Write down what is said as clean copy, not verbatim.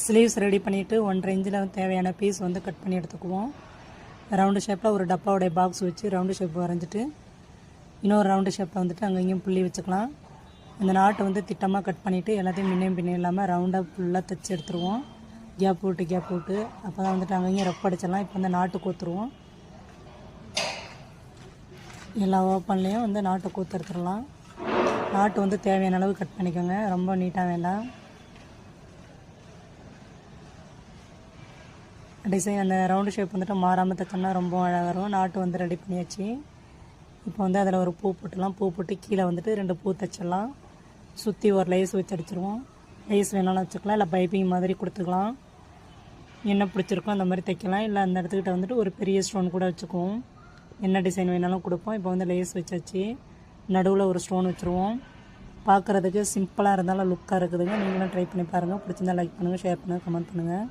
Sleeves ready பண்ணிவிட்டு 1.5 இன்ச்சில் தேவையான பீஸ் வந்து கட் பண்ணி எடுத்துக்குவோம். ரவுண்டு ஷேப்பில் ஒரு டப்பாவுடைய பாக்ஸ் வச்சு ரவுண்டு ஷேப் வரைஞ்சிட்டு இன்னொரு ரவுண்டு ஷேப்பில் வந்துட்டு அங்கேயும் புள்ளி வச்சுக்கலாம். அந்த நாட்டை வந்து திட்டமாக கட் பண்ணிவிட்டு எல்லாத்தையும் முன்னையும் பின்னையும் இல்லாமல் ரவுண்டாக ஃபுல்லாக தைச்சி எடுத்துருவோம். கேப் விட்டு அப்போ தான் வந்துட்டு அங்கேயும் ரப் அடிச்சிடலாம். இப்போ வந்து நாட்டு கோத்துருவோம். எல்லா ஓப்பன்லேயும் வந்து நாட்டை கோத்து எடுத்துடலாம். நாட்டு வந்து தேவையான அளவு கட் பண்ணிக்கோங்க, ரொம்ப நீட்டாக வேண்டாம். டிசைன் அந்த ரவுண்டு ஷேப் வந்துட்டு மாறாமல் தைச்சோம்னா ரொம்ப அழகாக வரும். நாட்டு வந்து ரெடி பண்ணியாச்சு. இப்போ வந்து அதில் ஒரு பூ போட்டுடலாம். பூ போட்டு கீழே வந்துட்டு 2 பூ தைச்சிடலாம். சுற்றி ஒரு லேஸ் வச்சு அடிச்சிடுவோம். லேஸ் வேணாலும் வச்சுக்கலாம், இல்லை பைப்பிங் மாதிரி கொடுத்துக்கலாம். என்ன பிடிச்சிருக்கோ அந்த மாதிரி தைக்கலாம். இல்லை அந்த இடத்துக்கிட்ட வந்துட்டு ஒரு பெரிய ஸ்டோன் கூட வச்சுக்குவோம். என்ன டிசைன் வேணாலும் கொடுப்போம். இப்போ வந்து லேஸ் வச்சாச்சு. நடுவில் ஒரு ஸ்டோன் வச்சுருவோம். பார்க்குறதுக்கு சிம்பிளாக இருந்தாலும் லுக்காக இருக்குதுங்க. நீங்களும் ட்ரை பண்ணி பாருங்கள். பிடிச்சிருந்தா லைக் பண்ணுங்கள், ஷேர் பண்ணுங்கள், கமெண்ட் பண்ணுங்கள்.